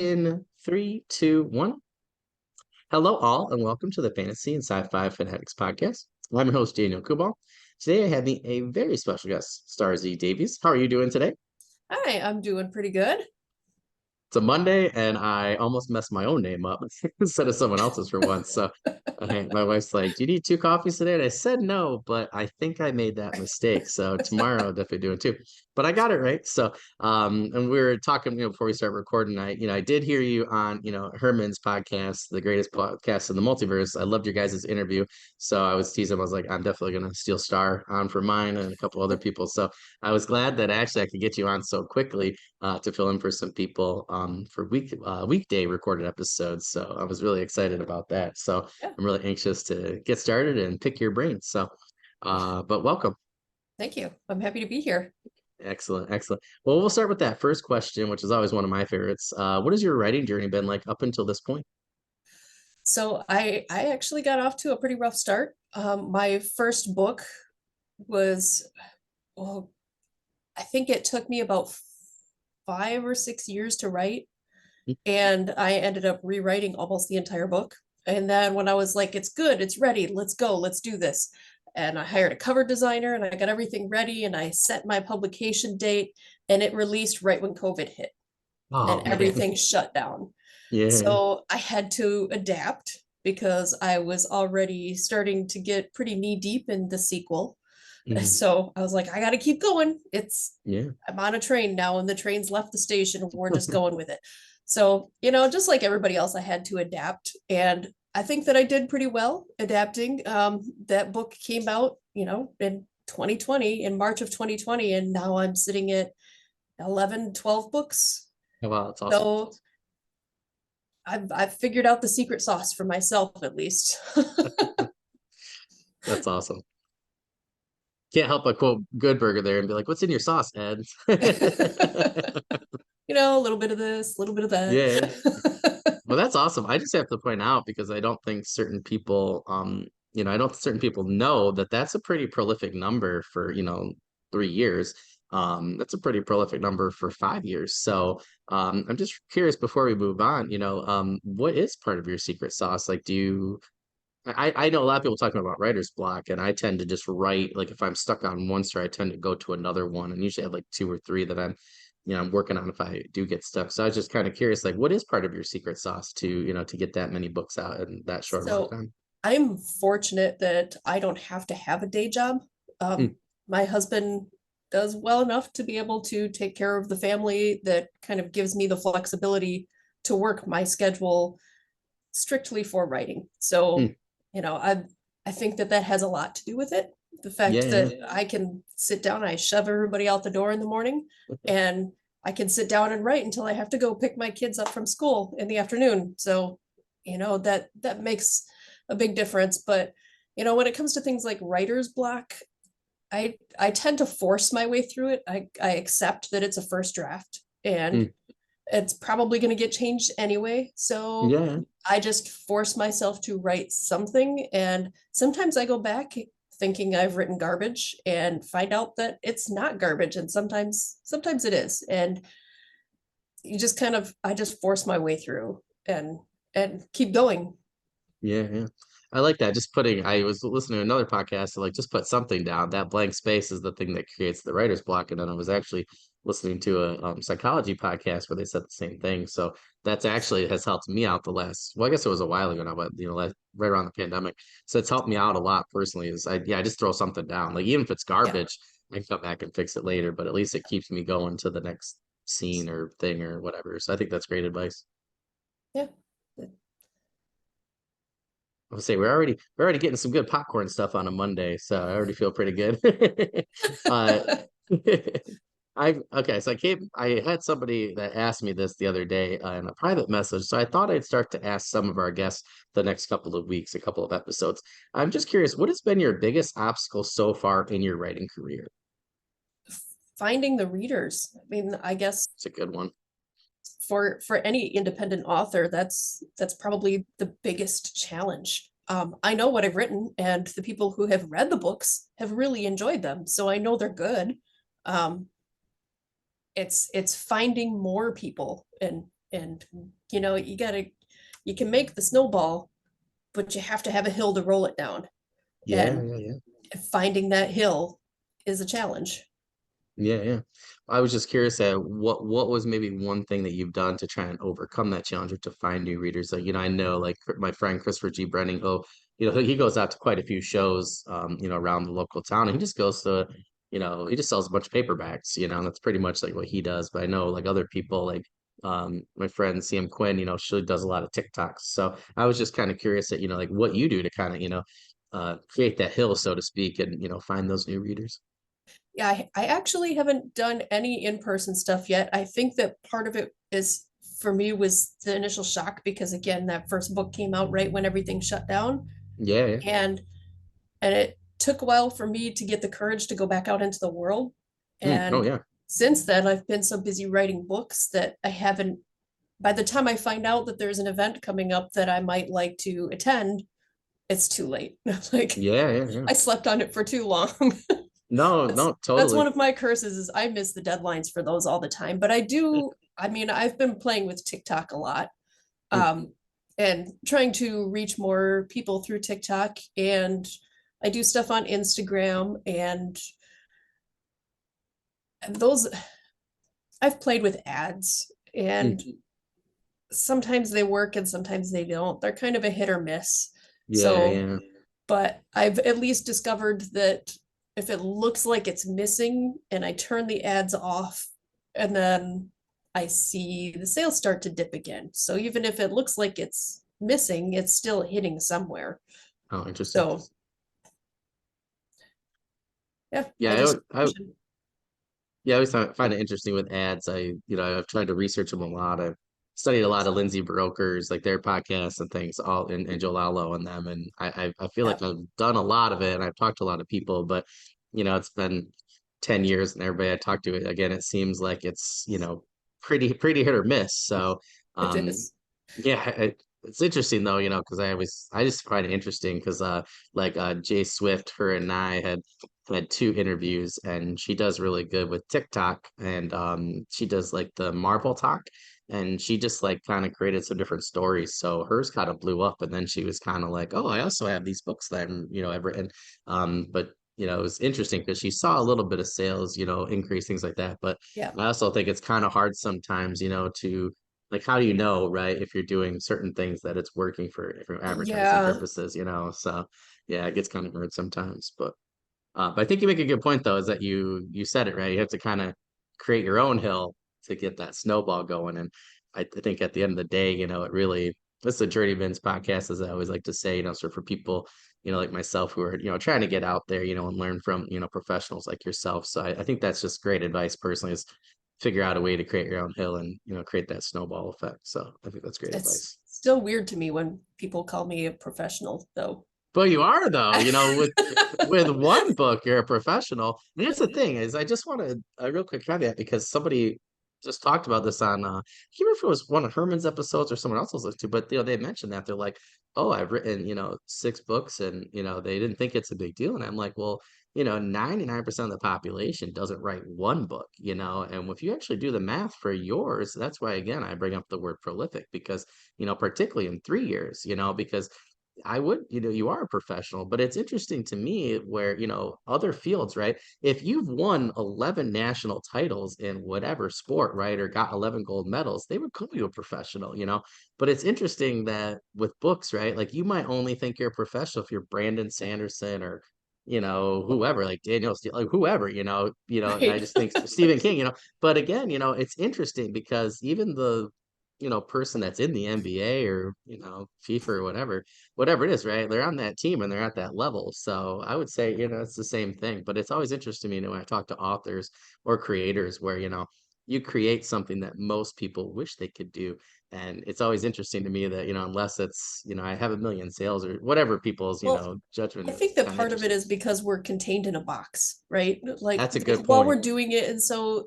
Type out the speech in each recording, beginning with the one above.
In three, two, one. Hello, all, and welcome to the Fantasy and Sci-Fi Fanatics podcast. I'm your host, Daniel Coolbaugh. Today, I have me a very special guest, Starzy Davies. How are you doing today? Hi, I'm doing pretty good. It's a Monday, and I almost messed my own name up instead of someone else's for once. So, my wife's like, "Do you need two coffees today?" And I said no, but I think I made that mistake. So tomorrow, I'll definitely do it too. But I got it right. So, and we were talking, before we start recording. I did hear you on, Herman's podcast, the greatest podcast in the multiverse. I loved your guys' interview. So I was teasing. I was like, I'm definitely gonna steal Star on for mine and a couple other people. So I was glad that actually I could get you on so quickly to fill in for some people for weekday recorded episodes. So I was really excited about that. So Yeah, I'm really anxious to get started and pick your brain. So, but welcome. thank you. I'm happy to be here. Excellent, excellent. Well, we'll start with that first question, which is always one of my favorites. What has your writing journey been like up until this point? So I actually got off to a pretty rough start. My first book was, well, I think it took me about 5 or 6 years to write, and I ended up rewriting almost the entire book. And then when I was like, it's good, it's ready, let's go, let's do this. And I hired a cover designer and I got everything ready and I set my publication date and it released right when COVID hit and Oh man, everything shut down. yeah. So I had to adapt because I was already starting to get pretty knee deep in the sequel. Mhm. So I was like, I got to keep going. Yeah. I'm on a train now and the train's left the station. We're just going with it. So, just like everybody else, I had to adapt. And I think that I did pretty well adapting. That book came out, in 2020, in March of 2020. And now I'm sitting at 11, 12 books. Oh, wow, that's awesome. So I've figured out the secret sauce for myself at least. That's awesome. Can't help but quote Good Burger there and be like, "What's in your sauce, Ed?" A little bit of this, a little bit of Yeah. that. Well, that's awesome. I just have to point out because I don't think certain people, I don't certain people know that that's a pretty prolific number for, 3 years. That's a pretty prolific number for 5 years. So, I'm just curious before we move on, what is part of your secret sauce? Like, I know a lot of people talking about writer's block, and I tend to just write, like if I'm stuck on one story, I tend to go to another one and usually have like two or three that I'm working on if I do get stuck. So I was just kind of curious, like what is part of your secret sauce to get that many books out in that short amount of So time? I'm fortunate that I don't have to have a day job. Mm, My husband does well enough to be able to take care of the family that kind of gives me the flexibility to work my schedule strictly for writing. So, mm, I think that that has a lot to do with it. The fact yeah, that I can sit down, I shove everybody out the door in the morning, and I can sit down and write until I have to go pick my kids up from school in the afternoon. So, that makes a big difference. But, when it comes to things like writer's block, I tend to force my way through it. I accept that it's a first draft and mm, it's probably going to get changed anyway. So yeah, I just force myself to write something. And sometimes I go back thinking I've written garbage and find out that it's not garbage. And sometimes it is. And I just force my way through and keep going. yeah. I like that. I was listening to another podcast, so like just put something down. That blank space is the thing that creates the writer's block. And then I was actually listening to a psychology podcast where they said the same thing. So that's actually has helped me out well, I guess it was a while ago now, but right around the pandemic. So it's helped me out a lot personally I just throw something down. Like even if it's Yeah. garbage, I can come back and fix it later, but at least it keeps me going to the next scene or thing or whatever. So I think that's great advice. Yeah. I would say we're already getting some good popcorn stuff on a Monday, so I already feel pretty good. uh, I okay, so I had somebody that asked me this the other day in a private message, so I thought I'd start to ask some of our guests the next couple of weeks, a couple of episodes. I'm just curious, what has been your biggest obstacle so far in your writing career? Finding the readers. I mean, I guess It's a good one. for any independent author, that's probably the biggest challenge. I know what I've written, and the people who have read the books have really enjoyed them, so I know they're good. Um, it's finding more people and And you can make the snowball, but you have to have a hill to roll it down. Yeah, And yeah, yeah. finding that hill is a challenge. Yeah, yeah. I was just curious at what was maybe one thing that you've done to try and overcome that challenge or to find new readers. Like, I know like my friend Christopher G. Brenning, he goes out to quite a few shows around the local town and he just goes to, he just sells a bunch of paperbacks, and that's pretty much like what he does. But I know like other people like my friend CM Quinn, she does a lot of TikToks. So I was just kind of curious that, like what you do to kind of, create that hill, so to speak, and find those new readers. Yeah, I actually haven't done any in-person stuff yet. I think that part of it is for me was the initial shock because again, that first book came out right when everything shut down. Yeah, yeah. And it took a while for me to get the courage to go back out into the world. Oh And yeah. since then, I've been so busy writing books that I haven't, by the time I find out that there's an event coming up that I might like to attend, it's too late. Like Yeah, yeah, yeah. I slept on it for too long. No, that's no, that's totally. one of my curses is I miss the deadlines for those all the time. But I mean, I've been playing with TikTok a lot. Mm, Um, and trying to reach more people through TikTok. And I do stuff on Instagram and those I've played with ads mm. and sometimes they work and sometimes they don't. They're kind of a hit or miss. Yeah, So, yeah. but I've at least discovered that if it looks like it's missing and I turn the ads off and then I see the sales start to dip again. So even if it looks like it's missing, it's still hitting somewhere. Oh, interesting. So yeah, Yeah, I just yeah, I always find it interesting with ads. I've tried to research them a lot. I've studied a lot of Lindsay Brokers, like their podcasts and things, all and Joe Lalo and them. And I feel yeah, like I've done a lot of it and I've talked to a lot of people, but it's been 10 years and everybody I talk to, again, it seems like it's, pretty hit or miss. So it um is. yeah, it's interesting though, because I just find it interesting because like Jay Swift, her and I had two interviews and she does really good with TikTok and she does like the Marvel talk and she just like kind of created some different stories. So hers kind of blew up and then she was kind of like, oh, I also have these books that I'm, I've written. But it was interesting because she saw a little bit of sales, increase, things like that. But Yeah. I also think it's kind of hard sometimes, to like how do you know, right, if you're doing certain things that it's working for advertising Yeah. purposes, so yeah, it gets kind of hard sometimes. But I think you make a good point though, is that you said it right. You have to kind of create your own hill to get that snowball going. And I think at the end of the day, it really this is a journeyman's podcast, as I always like to say, so for people, like myself who are, trying to get out there, and learn from, professionals like yourself. So I think that's just great advice personally is figure out a way to create your own hill and, create that snowball effect. So I think that's great It's advice. still weird to me when people call me a professional, though. But you are though, with one book, you're a professional. And that's the thing is, I just want a real quick caveat because somebody just talked about this on, I can't remember if it was one of Herman's episodes or someone else was listening to, but they mentioned that they're like, oh, I've written, 6 books, and they didn't think it's a big deal, and I'm like, well, 99% of the population doesn't write one book, and if you actually do the math for yours, that's why again I bring up the word prolific because particularly in 3 years, because I would, you are a professional, but it's interesting to me where, other fields, right? If you've won 11 national titles in whatever sport, right, or got 11 gold medals, they would call you a professional. But it's interesting that with books, right, like you might only think you're a professional if you're Brandon Sanderson or, whoever, like Daniel Steele, like whoever, and I Right. just think Stephen King, but again, it's interesting because even the, person that's in the NBA or, FIFA or whatever it is, right? They're on that team and they're at that level. So I would say, it's the same thing. But it's always interesting to me, when I talk to authors or creators where, you create something that most people wish they could do. And it's always interesting to me that, unless it's, I have a million sales or whatever people's, Well, judgment I is, think it's that kind of part of it interesting. is because we're contained in a box, right? Like That's a good while point. we're doing it, and so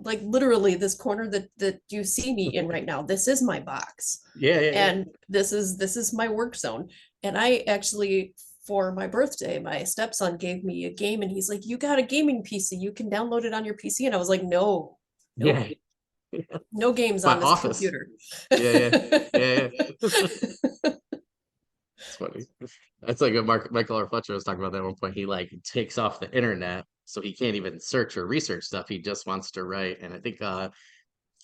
like literally this corner that you see me in right now, this is my box. Yeah, yeah, yeah. And this is my work zone. And I actually for my birthday, my stepson gave me a game and he's like, "You got a gaming PC, you can download it on your PC." And I was like, "No, Yeah. nope." No games My on this office. computer. Yeah, yeah, yeah, yeah. It's funny. That's like a Michael R. Fletcher was talking about that at one point. He like takes off the internet, so he can't even search or research stuff. He just wants to write. And I think can't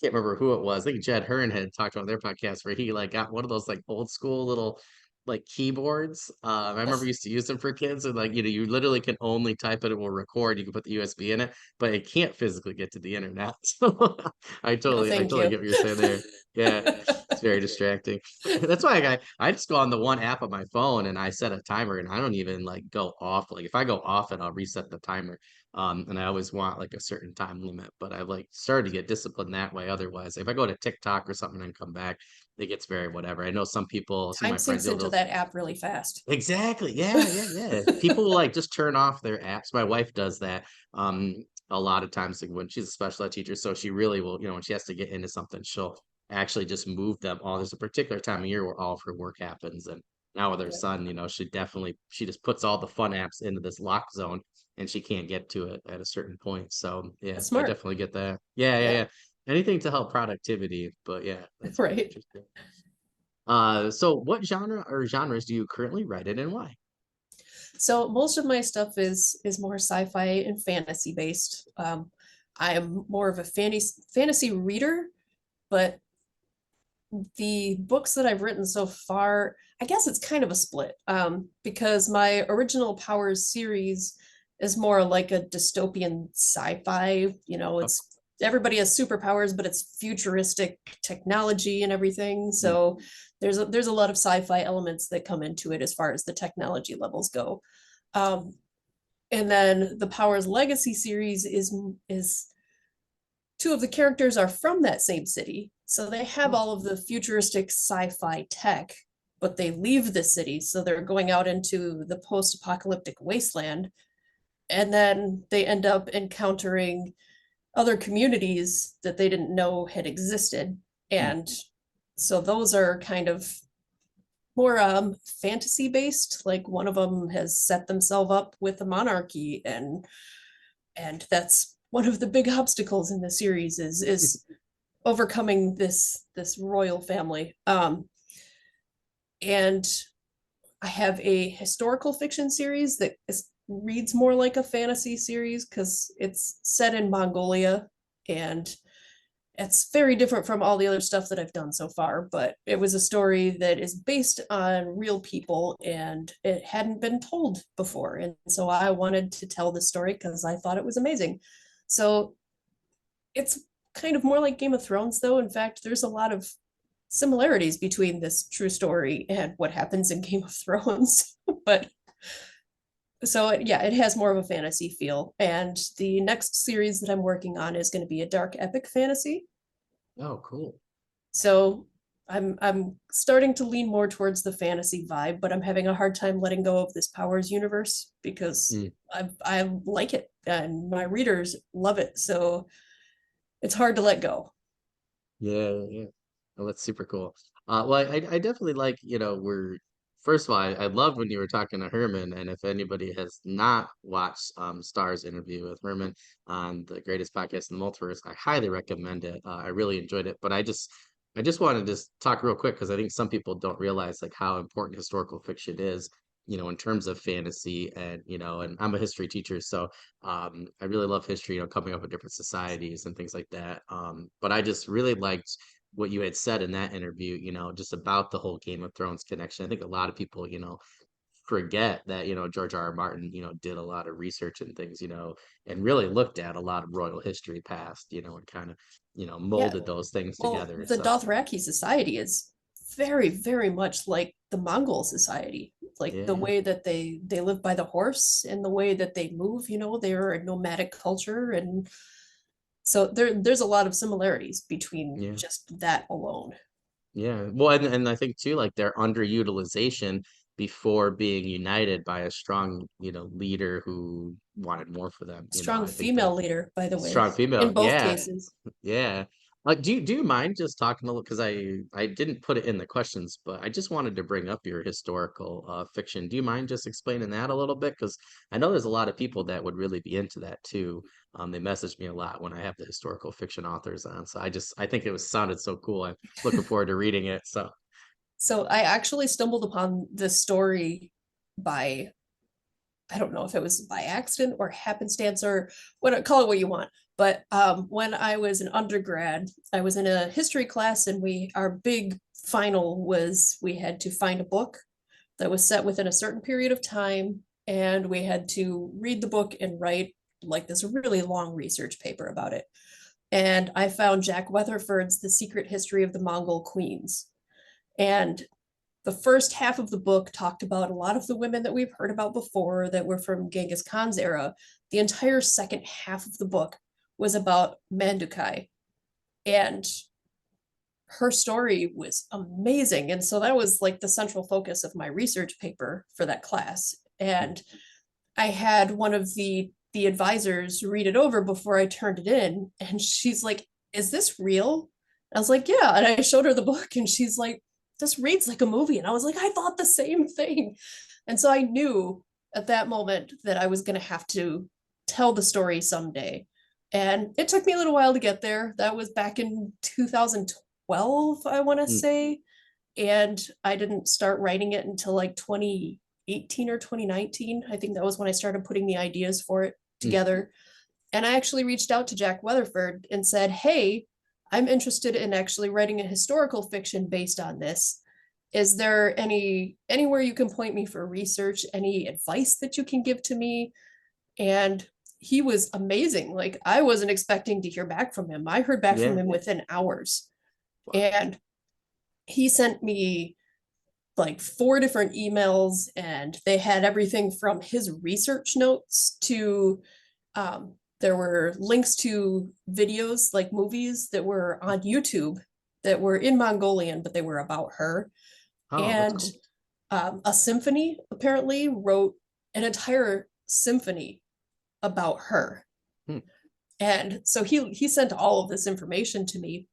remember who it was. I think Jed Hearn had talked about their podcast where he like got one of those like old school little like keyboards. I remember used to use them for kids, and like you literally can only type it, it will record. You can put the USB in it, but it can't physically get to the internet. So No, I thank totally you. get what you're saying there. Yeah, it's very distracting. That's why I just go on the one app on my phone and I set a timer, and I don't even like go off. Like if I go off it, I'll reset the timer. And I always want like a certain time limit, but I've like started to get disciplined that way. Otherwise, if I go to TikTok or something and come back, it gets very whatever. I know some people, some of Time my friends, sinks you'll into go that app really fast. exactly, yeah, yeah, yeah. People will like just turn off their apps. My wife does that. A lot of times like, when she's a special ed teacher, so she really will, when she has to get into something, she'll actually just move them all. There's a particular time of year where all of her work happens, and now with her Yeah. son, she just puts all the fun apps into this lock zone, and she can't get to it at a certain point. So yeah, That's I smart. definitely get that. Yeah, yeah, Yeah, yeah. Anything to help productivity, but yeah, that's very right. interesting. So what genre or genres do you currently write in and why? So most of my stuff is more sci-fi and fantasy based. I am more of a fantasy reader, but the books that I've written so far, I guess it's kind of a split. Because my original Powers series is more like a dystopian sci-fi. Oh, It's everybody has superpowers, but it's futuristic technology and everything. mm, So there's a lot of sci-fi elements that come into it as far as the technology levels go. Um, and then the Powers Legacy series is two of the characters are from that same city. So they have oh, all of the futuristic sci-fi tech, but they leave the city. So they're going out into the post-apocalyptic wasteland. And then they end up encountering other communities that they didn't know had existed. mm, And so those are kind of more fantasy based. Like one of them has set themselves up with a monarchy, and that's one of the big obstacles in the series is overcoming this royal family. And I have a historical fiction series that reads more like a fantasy series because it's set in Mongolia, and it's very different from all the other stuff that I've done so far, but it was a story that is based on real people and it hadn't been told before. And so I wanted to tell this story because I thought it was amazing. So it's kind of more like Game of Thrones, though. In fact, there's a lot of similarities between this true story and what happens in Game of Thrones. But so yeah, it has more of a fantasy feel. And the next series that I'm working on is going to be a dark epic fantasy. oh, cool. So I'm starting to lean more towards the fantasy vibe, but I'm having a hard time letting go of this Powers universe because Mm, I like it and my readers love it. So it's hard to let go. yeah, yeah. Oh, that's super cool. Well, I definitely like, we're first of all, I loved when you were talking to Herman, and if anybody has not watched Star's interview with Herman on the greatest podcast in the multiverse, I highly recommend it. I really enjoyed it, but I just wanted to just talk real quick because I think some people don't realize like how important historical fiction is, in terms of fantasy and and I'm a history teacher, so I really love history, coming up with different societies and things like that. But I just really liked what you had said in that interview, just about the whole Game of Thrones connection. I think a lot of people, forget that, George R. R. Martin, did a lot of research and things, and really looked at a lot of royal history past, and kind of, Yeah, molded those things well, together. the So Dothraki society is very, very much like the Mongol society. Like the yeah, way that they live by the horse and the way that they move, they're a nomadic culture. And so there's a lot of similarities between yeah. just that alone. Yeah. Well, and I think too, like their underutilization before being united by a strong, leader who wanted more for them. Strong I think that female leader, by the way, strong female. in both Yeah. cases. Yeah. Do you mind just talking a little, because I didn't put it in the questions, but I just wanted to bring up your historical fiction. Do you mind just explaining that a little bit? Because I know there's a lot of people that would really be into that too. They message me a lot when I have the historical fiction authors on. So I think it was sounded so cool. I'm looking forward to reading it. So So I actually stumbled upon this story by, I don't know if it was by accident or happenstance or what, call it what you want. But when I was an undergrad, I was in a history class, and our big final was we had to find a book that was set within a certain period of time, and we had to read the book and write like this really long research paper about it. And I found Jack Weatherford's The Secret History of the Mongol Queens. And the first half of the book talked about a lot of the women that we've heard about before that were from Genghis Khan's era. The entire second half of the book was about Mandukai, and her story was amazing. And so that was like the central focus of my research paper for that class. And I had one of the advisors read it over before I turned it in, and she's like, "Is this real?" I was like, "Yeah." And I showed her the book, and she's like, "This reads like a movie." And I was like, "I thought the same thing." And so I knew at that moment that I was going to have to tell the story someday. And it took me a little while to get there. That was back in 2012, I want to mm, say. And I didn't start writing it until like 2018 or 2019. I think that was when I started putting the ideas for it mm, together. And I actually reached out to Jack Weatherford and said, "Hey, I'm interested in actually writing a historical fiction based on this. Is there anywhere you can point me for research, any advice that you can give to me?" And he was amazing. Like, I wasn't expecting to hear back from him. I heard back from yeah. him within hours. Wow. And he sent me like four different emails, and they had everything from his research notes to there were links to videos, like movies that were on YouTube that were in Mongolian, but they were about her. Oh, that's And cool. a symphony apparently wrote an entire symphony about her. Hmm. And so he sent all of this information to me.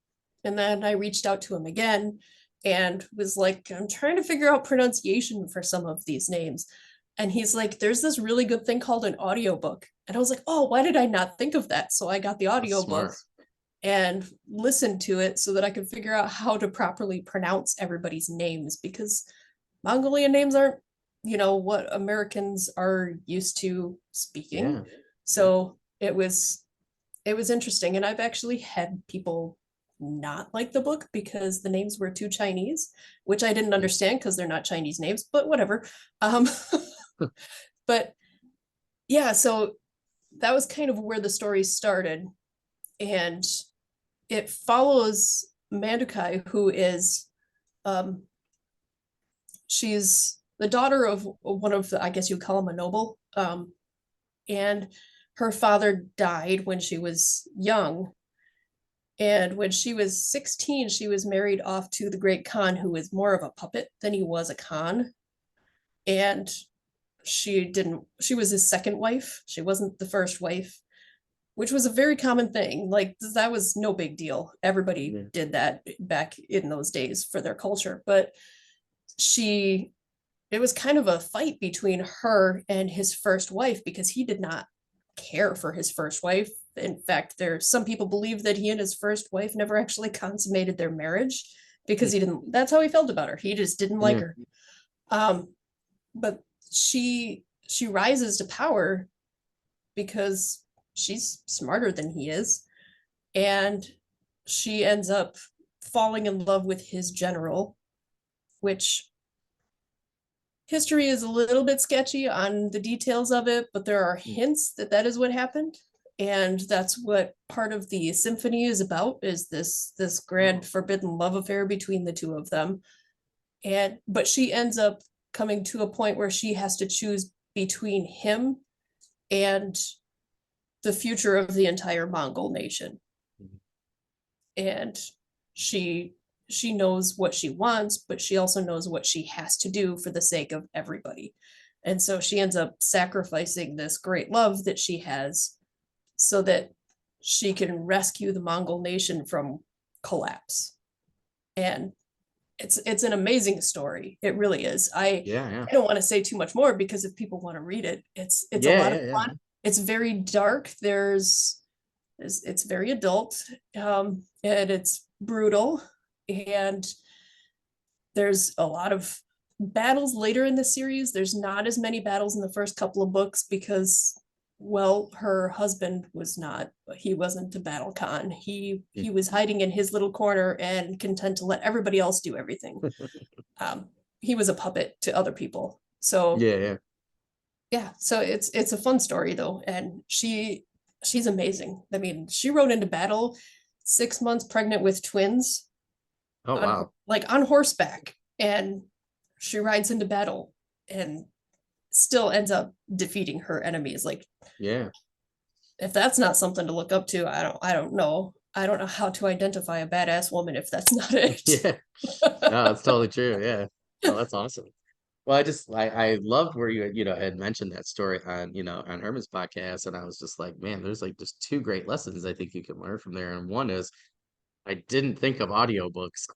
And then I reached out to him again and was like, "I'm trying to figure out pronunciation for some of these names." And he's like, "There's this really good thing called an audiobook." And I was like, "Oh, why did I not think of that?" So I got the That's audiobook smart. and listened to it so that I could figure out how to properly pronounce everybody's names, because Mongolian names aren't, what Americans are used to speaking. Yeah. Yeah. So it was interesting. And I've actually had people not like the book because the names were too Chinese, which I didn't Mm. understand because they're not Chinese names, but whatever. Um, but yeah, so that was kind of where the story started. And it follows Mandukai, who is, um, she's the daughter of one of the, I guess you'd call him a noble. And her father died when she was young. And when she was 16, she was married off to the great Khan, who was more of a puppet than he was a Khan. And she was his second wife. She wasn't the first wife, which was a very common thing. Like, that was no big deal. Everybody Yeah. did that back in those days for their culture. But she, it was kind of a fight between her and his first wife because he did not care for his first wife. In fact, there's some people believe that he and his first wife never actually consummated their marriage because Mm. he didn't, that's how he felt about her. He just didn't like Yeah. her. Um, but she rises to power because she's smarter than he is, and she ends up falling in love with his general, which history is a little bit sketchy on the details of it, but there are Mm. hints that that is what happened. And that's what part of the symphony is about, is this grand Oh. forbidden love affair between the two of them. And but she ends up coming to a point where she has to choose between him and the future of the entire Mongol nation. Mhm. And she she knows what she wants, but she also knows what she has to do for the sake of everybody. And so she ends up sacrificing this great love that she has so that she can rescue the Mongol nation from collapse. And it's an amazing story. It really is. Yeah, yeah. I don't want to say too much more because if people want to read it, it's a Yeah, lot of yeah, yeah. fun. It's very dark. It's very adult, and it's brutal, and there's a lot of battles later in the series. There's not as many battles in the first couple of books because, well, her husband was not, he wasn't a battle con. He was hiding in his little corner and content to let everybody else do everything. Um, he was a puppet to other people. So Yeah, yeah. yeah, so it's a fun story though, and she's amazing. I mean, she rode into battle 6 months pregnant with twins Oh, on wow. like on horseback, and she rides into battle and still ends up defeating her enemies. Like, Yeah. if that's not something to look up to, I don't know. I don't know how to identify a badass woman if that's not it. Yeah. No, that's totally true. Yeah. Oh, that's awesome. Well, I loved where you know had mentioned that story on on Herman's podcast, and I was just like, man, there's like just two great lessons I think you can learn from there. And one is I didn't think of audiobooks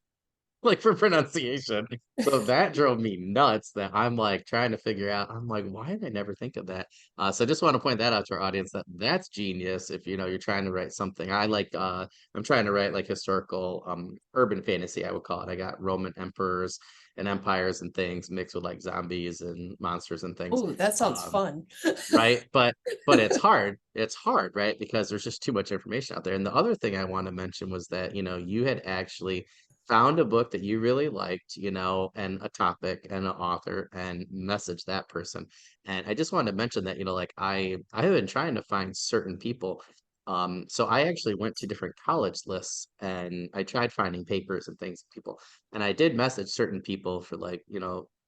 like for pronunciation. So that drove me nuts that I'm like trying to figure out. I'm like, why did I never think of that? So I just want to point that out to our audience that that's genius if you're trying to write something. I'm trying to write like historical urban fantasy, I would call it. I got Roman emperors and empires and things mixed with like zombies and monsters and things. Oh, that sounds Um, fun. right? But it's hard. It's hard, right? Because there's just too much information out there. And the other thing I want to mention was that, you had actually found a book that you really liked, and a topic and an author and message that person. And I just wanted to mention that, like I have been trying to find certain people. So I actually went to different college lists and I tried finding papers and things, people, and I did message certain people for like,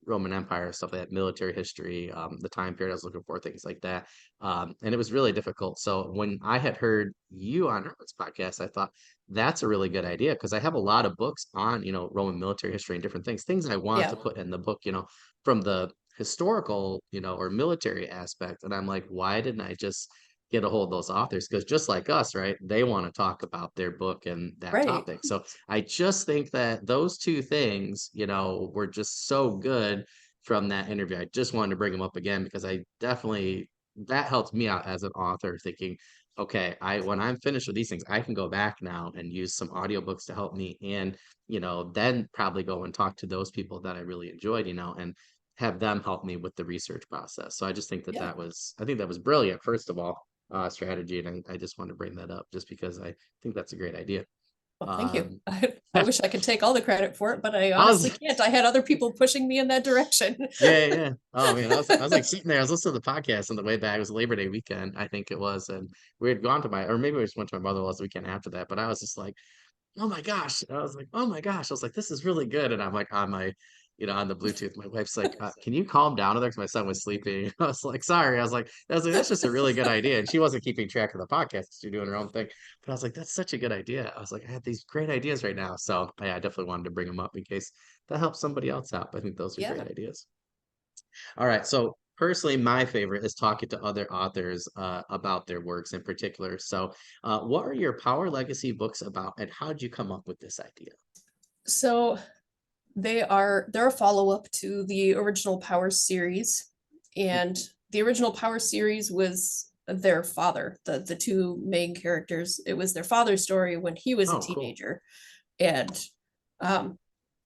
Roman Empire, stuff like that, military history, the time period I was looking for, things like that. And it was really difficult. So when I had heard you on Erwin's podcast, I thought that's a really good idea because I have a lot of books on, Roman military history and different things I want Yeah, to put in the book, from the historical, or military aspect. And I'm like, why didn't I just get a hold of those authors? Because just like us, right, they want to talk about their book and that right. topic. So I just think that those two things, were just so good from that interview. I just wanted to bring them up again because I definitely that helped me out as an author thinking, okay, I when I'm finished with these things, I can go back now and use some audiobooks to help me and, then probably go and talk to those people that I really enjoyed, and have them help me with the research process. So I just think that Yeah. I think that was brilliant, first of all, strategy. And I just want to bring that up just because I think that's a great idea. Well, thank you. Um, I wish I could take all the credit for it, but I I honestly was, can't. I had other people pushing me in that direction. yeah, yeah, yeah. Oh man, I was like sitting there. I was listening to the podcast on the way back. It was Labor Day weekend, I think it was, and we had gone to or maybe we just went to my mother-in-law's the weekend after that. But I was just like, oh my gosh. I was like, oh my gosh. I was like, this is really good. And I'm like on my, on the Bluetooth. My wife's like, can you calm down there? Because my son was sleeping. I was like, sorry. I was like, that's just a really good idea. And she wasn't keeping track of the podcast. She's doing her own thing. But I was like, that's such a good idea. I was like, I have these great ideas right now. So yeah, I definitely wanted to bring them up in case that helps somebody else out. I think those are great Yeah. ideas. All right. So personally, my favorite is talking to other authors about their works in particular. So, what are your Power Legacy books about, and how did you come up with this idea? So they're a follow-up to the original Power series. And the original Power series was their father, the two main characters. It was their father's story when he was a Oh, cool. teenager. And um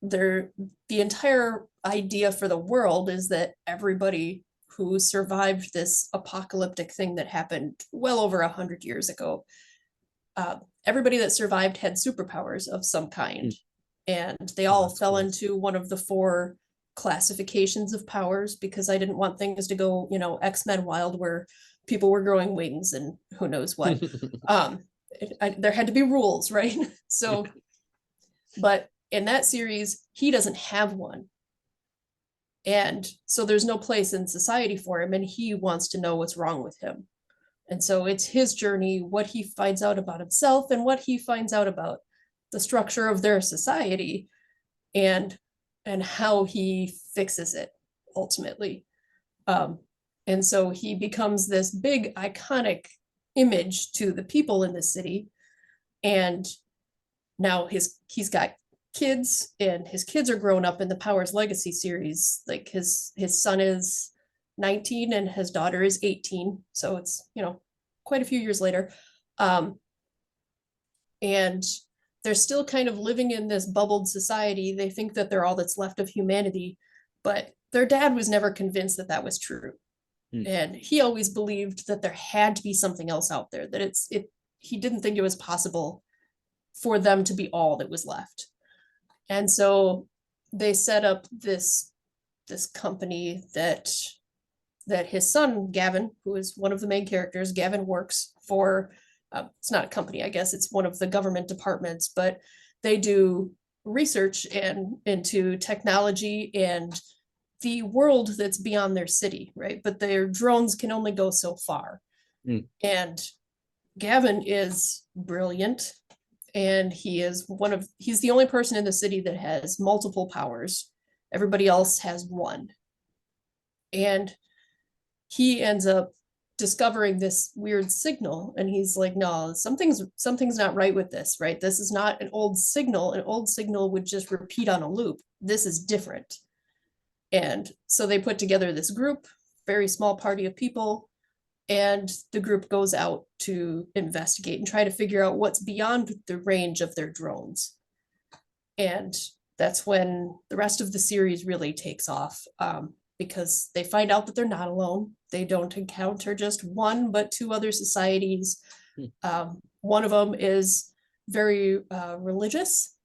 their the entire idea for the world is that everybody who survived this apocalyptic thing that happened well over 100 years ago, everybody that survived had superpowers of some kind, Mm. and they Oh, all that's fell cool. into one of the four classifications of powers because I didn't want things to go, X-Men wild where people were growing wings and who knows what. There had to be rules, right? So, but in that series, he doesn't have one. And so there's no place in society for him, and he wants to know what's wrong with him. And so it's his journey, what he finds out about himself and what he finds out about the structure of their society, and how he fixes it ultimately. Um, and so he becomes this big iconic image to the people in the city. And Now he's got kids, and his kids are grown up in the Powers Legacy series. Like his son is 19 and his daughter is 18. So it's, quite a few years later. Um, and they're still kind of living in this bubbled society. They think that they're all that's left of humanity, but their dad was never convinced that that was true. Hmm. And he always believed that there had to be something else out there, that he didn't think it was possible for them to be all that was left. And so they set up this company that his son Gavin, who is one of the main characters, Gavin works for. It's not a company, I guess it's one of the government departments, but they do research and into technology and the world that's beyond their city, right? But their drones can only go so far. Hmm. And Gavin is brilliant, and he's the only person in the city that has multiple powers. Everybody else has one. And he ends up discovering this weird signal, and he's like, no, something's not right with this, right? This is not an old signal. An old signal would just repeat on a loop. This is different. And so they put together this group, very small party of people, and the group goes out to investigate and try to figure out what's beyond the range of their drones. And that's when the rest of the series really takes off, because they find out that they're not alone. They don't encounter just one, but two other societies. One of them is very religious.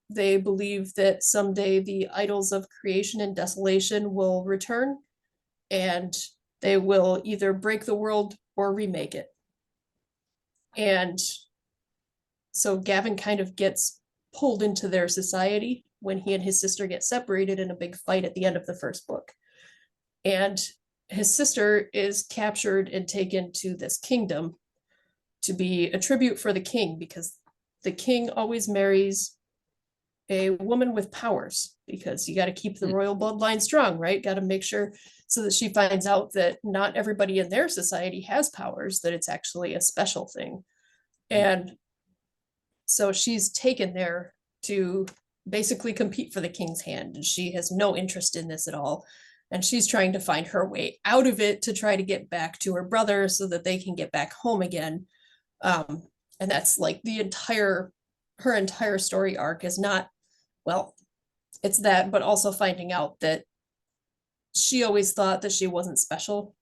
They believe that someday the idols of creation and desolation will return, and they will either break the world or remake it. And so Gavin kind of gets pulled into their society when he and his sister get separated in a big fight at the end of the first book. And his sister is captured and taken to this kingdom to be a tribute for the king, because the king always marries a woman with powers, because you got to keep the royal bloodline strong, right? Got to make sure, so that she finds out that not everybody in their society has powers, that it's actually a special thing. And so she's taken there to basically compete for the king's hand, and she has no interest in this at all. And she's trying to find her way out of it to try to get back to her brother so that they can get back home again. And that's like her entire story arc is not, well, it's that, but also finding out that she always thought that she wasn't special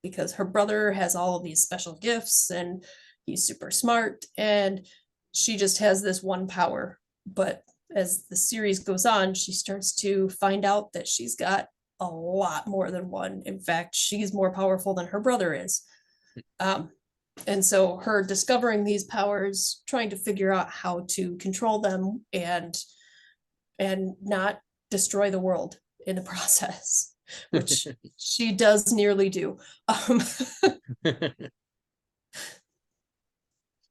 because her brother has all of these special gifts and he's super smart, and she just has this one power. But as the series goes on, she starts to find out that she's got a lot more than one. In fact, she's more powerful than her brother is. And so her discovering these powers, trying to figure out how to control them and not destroy the world in the process, which she does nearly do.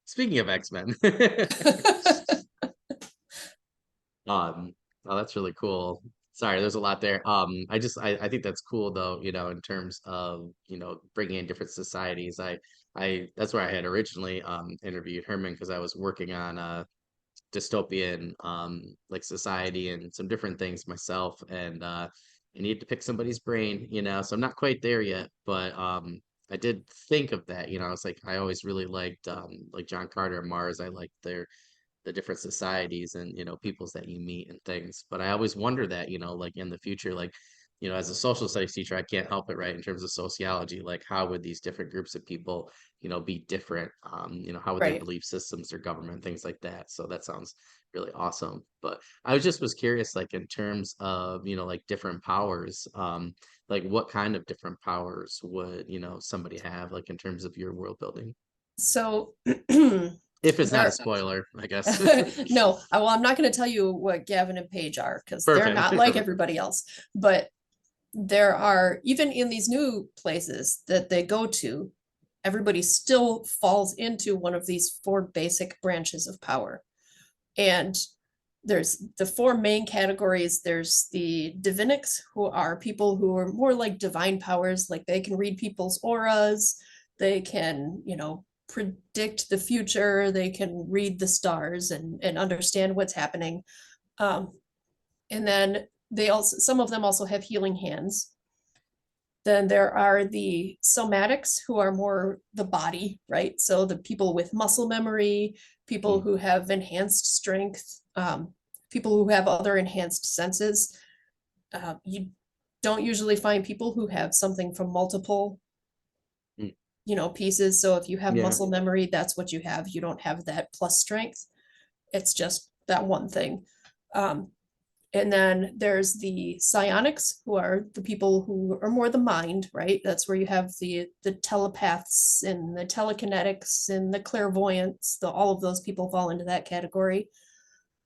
Speaking of X-Men, oh, that's really cool. Sorry, there's a lot there. I think that's cool though, in terms of, bringing in different societies. That's where I had originally interviewed Herman, because I was working on dystopian like society and some different things myself, and I need to pick somebody's brain, so I'm not quite there yet, but I did think of that. It's like I always really liked like John Carter and Mars. I liked the different societies and peoples that you meet and things, but I always wonder that, like in the future, like as a social studies teacher, I can't help it, right, in terms of sociology, like how would these different groups of people be different, how would their Right. belief systems or government, things like that. So that sounds really awesome. But I was curious, like in terms of like different powers, like what kind of different powers would somebody have, like in terms of your world building, So if it's not a there spoiler, I guess. no, well, I'm not going to tell you what Gavin and Paige are because they're Perfect. not like Perfect. everybody else. But there are, even in these new places that they go to, everybody still falls into one of these four basic branches of power. And there's the four main categories. There's the divinics, who are people who are more like divine powers, like they can read people's auras, they can, predict the future, they can read the stars and understand what's happening. Um, and then they also, some of them also have healing hands. Then there are the somatics who are more the body, right? So the people with muscle memory, people Mm, who have enhanced strength, people who have other enhanced senses. You don't usually find people who have something from multiple, mm. pieces. So if you have Yeah. muscle memory, that's what you have. You don't have that plus strength. It's just that one thing. Um, and then there's the psionics, who are the people who are more the mind, right? That's where you have the telepaths and the telekinetics and the clairvoyants. All of those people fall into that category.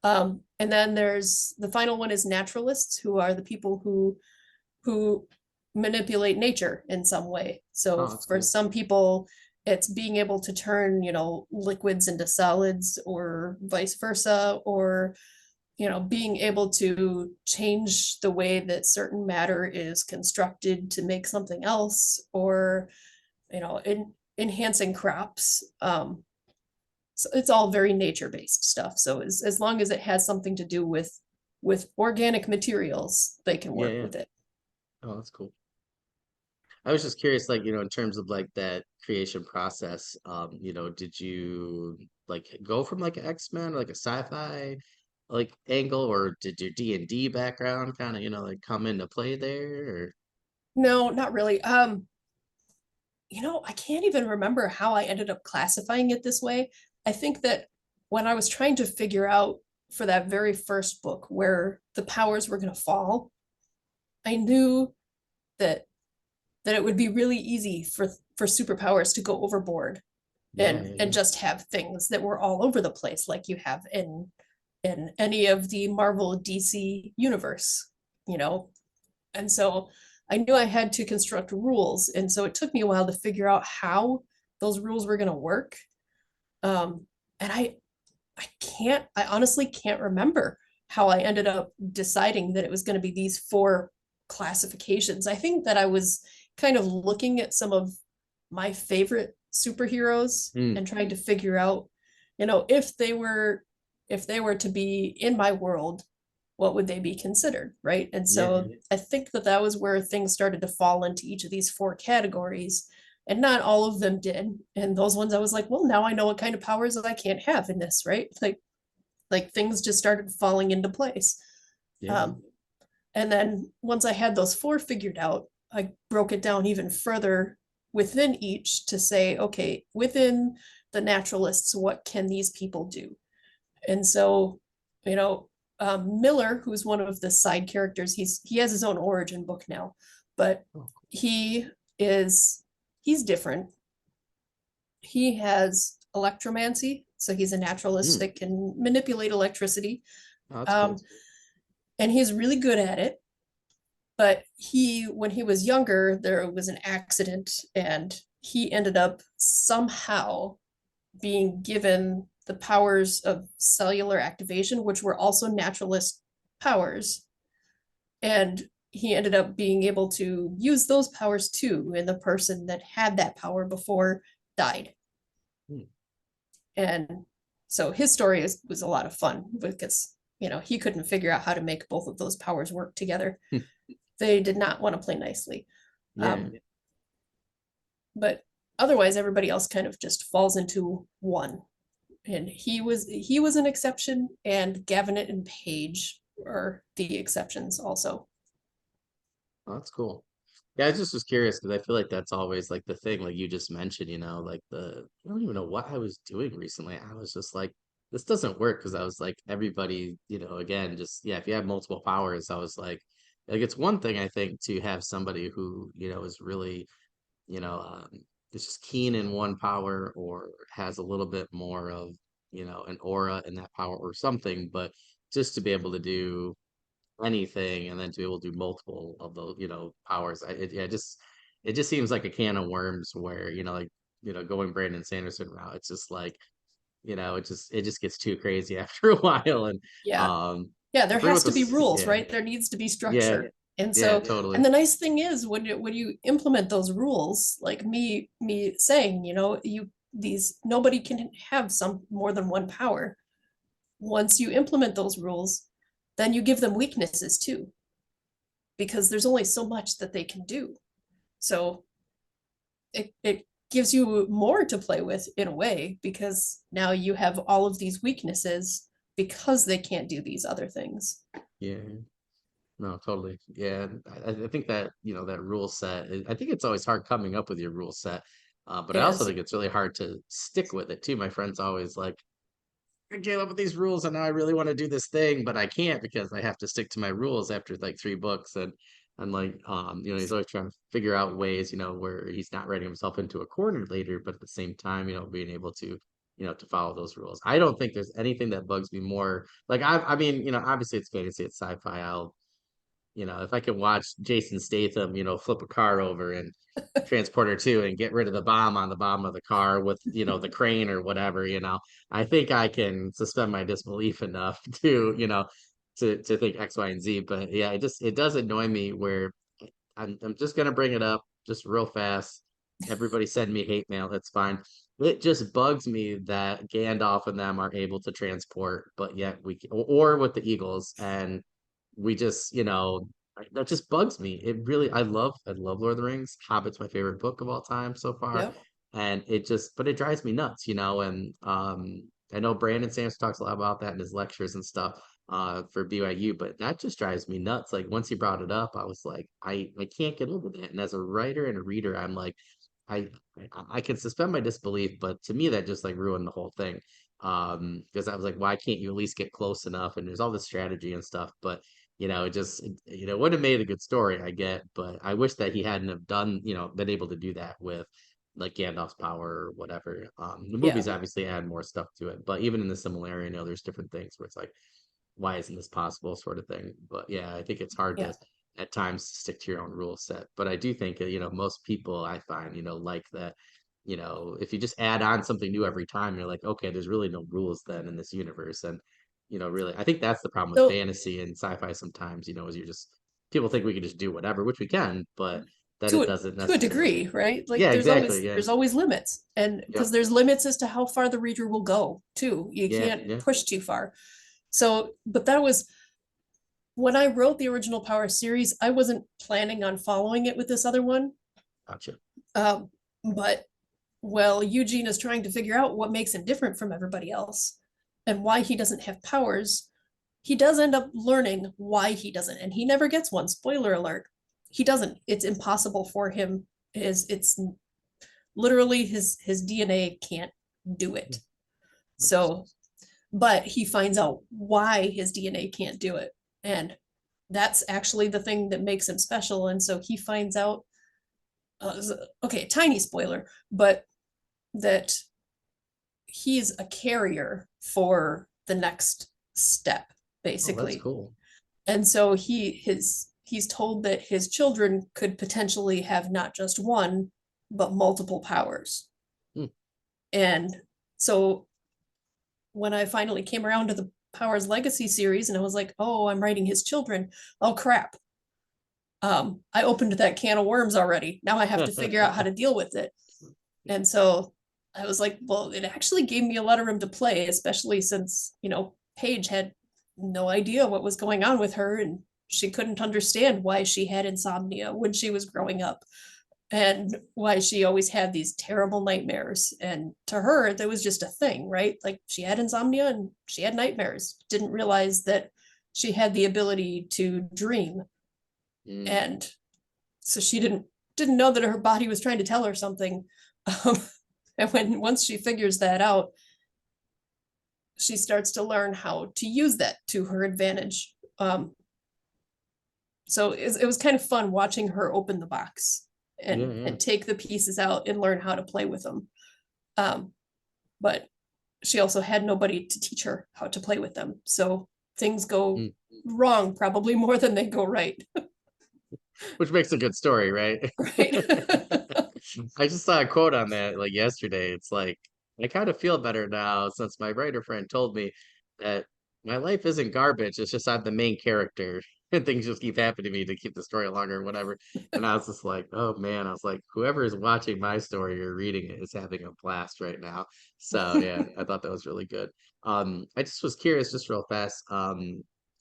And then there's the final one is naturalists, who are the people who manipulate nature in some way. So Oh, that's for cool. some people, it's being able to turn, liquids into solids or vice versa, or being able to change the way that certain matter is constructed to make something else, or enhancing crops. So it's all very nature based stuff. So as long as it has something to do with organic materials, they can Yeah, work yeah. with it. Oh, that's cool. I was just curious, like, in terms of like that creation process, did you like go from like an X-Men or like a sci-fi like angle, or did your D&D background kind of, like come into play there? Or No, not really. I can't even remember how I ended up classifying it this way. I think that when I was trying to figure out for that very first book where the powers were going to fall, I knew that it would be really easy for superpowers to go overboard yeah, and yeah, and yeah. just have things that were all over the place like you have in any of the Marvel DC universe, you know. And so I knew I had to construct rules, and so it took me a while to figure out how those rules were going to work. And I honestly can't remember how I ended up deciding that it was going to be these four classifications. I think that I was kind of looking at some of my favorite superheroes Mm, and trying to figure out, if they were to be in my world, what would they be considered, right? And yeah, so yeah, I think that that was where things started to fall into each of these four categories, and not all of them did. And those ones I was like, well, now I know what kind of powers I can't have in this, right? Like things just started falling into place. yeah, Um, and then once I had those four figured out, I broke it down even further within each to say, okay, within the naturalists, what can these people do? And so, you know, Miller, who's one of the side characters, he has his own origin book now, but oh, he is he's different. He has electromancy, so he's a naturalist mm, that can manipulate electricity, oh, that's cool. um, and he's really good at it. But when he was younger, there was an accident, and he ended up somehow being given the powers of cellular activation, which were also naturalist powers. And he ended up being able to use those powers too. And the person that had that power before died. Mm, And so his story was a lot of fun because, he couldn't figure out how to make both of those powers work together. They did not want to play nicely. yeah. Um, but otherwise, everybody else kind of just falls into one. And he was an exception, and Gavinet and Page are the exceptions also. Oh, that's cool. Yeah, I just was curious because I feel like that's always like the thing, like you just mentioned, like I don't even know what I was doing recently. I was just like, this doesn't work because I was like, everybody, again, just, yeah, if you have multiple powers, I was like it's one thing I think to have somebody who, is really, you know, um, is just keen in one power or has a little bit more of, an aura in that power or something, but just to be able to do anything and then to be able to do multiple of those powers yeah, it just seems like a can of worms where like going Brandon Sanderson route, it's just like it just gets too crazy after a while. And Yeah. um Yeah, the there thing has with to be this, rules, yeah, right? There needs to be yeah, structure. And yeah, so, and totally. the nice thing is when you implement those rules, like me saying, these, nobody can have some more than one power. Once you implement those rules, then you give them weaknesses too, because there's only so much that they can do. So it gives you more to play with in a way, because now you have all of these weaknesses because they can't do these other things. Yeah. No, totally. Yeah, I think that that rule set. I think it's always hard coming up with your rule set, but It I also is. think it's really hard to stick with it too. My friends always like, I came up with these rules and now I really want to do this thing, but I can't because I have to stick to my rules after like 3 books. And I'm like, he's always trying to figure out ways, where he's not writing himself into a corner later, but at the same time, being able to, to follow those rules. I don't think there's anything that bugs me more. Like I mean, obviously it's fantasy, it's sci-fi. If I could watch Jason Statham, flip a car over and transporter two and get rid of the bomb on the bottom of the car with, the crane or whatever, I think I can suspend my disbelief enough to, to think X, Y, and Z. But yeah, it does annoy me where I'm just gonna bring it up just real fast. Everybody send me hate mail, it's fine. It just bugs me that Gandalf and them are able to transport, but yet or with the Eagles, and we just, that just bugs me. It really, I love Lord of the Rings. Hobbit's my favorite book of all time so far, Yep. and but it drives me nuts, and I know Brandon Sams talks a lot about that in his lectures and stuff for BYU, but that just drives me nuts. Like once he brought it up, I was like, I can't get over that. And as a writer and a reader, I'm like, I I can suspend my disbelief, but to me that just like ruined the whole thing. Because I was like, why can't you at least get close enough? And there's all this strategy and stuff, but it would have made a good story, I get, but I wish that he hadn't have done, been able to do that with like Gandalf's power or whatever. The Yeah. movies obviously add more stuff to it, but even in the similarity, there's different things where it's like, why isn't this possible, sort of thing. But yeah, I think it's hard Yeah. to at times stick to your own rule set. But I do think most people I find like that. If you just add on something new every time, you're like, okay, there's really no rules then in this universe. And really, I think that's the problem with So fantasy and sci-fi sometimes. Is you're just people think we can just do whatever, which we can, but that to it a doesn't to a necessarily. degree, right? Like Yeah, exactly. Yeah. there's always limits, and because Yep. there's limits as to how far the reader will go too. You Yeah. can't Yeah. push too far. So, but that was when I wrote the original Power series, I wasn't planning on following it with this other one. Gotcha. Um, but well, Eugene is trying to figure out what makes him different from everybody else and why he doesn't have powers. He does end up learning why he doesn't, and he never gets one. Spoiler alert. He doesn't. It's impossible for him. It's literally his DNA can't do it. So, but he finds out why his DNA can't do it. And that's actually the thing that makes him special. And so he finds out, okay, tiny spoiler, but that he's a carrier for the next step, Oh, that's basically. cool. And so he's told that his children could potentially have not just one, but multiple powers. Hmm. And so when I finally came around to the Powers Legacy series and I was like, oh, I'm writing his children. Oh crap. I opened that can of worms already. Now I have to figure out how to deal with it. And so I was like, well, it actually gave me a lot of room to play, especially since, Paige had no idea what was going on with her and she couldn't understand why she had insomnia when she was growing up and why she always had these terrible nightmares. And to her, that was just a thing, right? Like she had insomnia and she had nightmares, didn't realize that she had the ability to dream. Mm. And so she didn't know that her body was trying to tell her something. Um, and once she figures that out, she starts to learn how to use that to her advantage. So it was kind of fun watching her open the box Yeah, and yeah. take the pieces out and learn how to play with them. Um, but she also had nobody to teach her how to play with them. So things go Mm. wrong probably more than they go right. Which makes a good story, right? Right. I just saw a quote on that like yesterday. It's like, I kind of feel better now since my writer friend told me that my life isn't garbage. It's just I'm the main character. and things just keep happening to me to keep the story longer or whatever. And I was just like, oh man, I was like, whoever is watching my story or reading it is having a blast right now. So yeah, I thought that was really good. I just was curious, just real fast.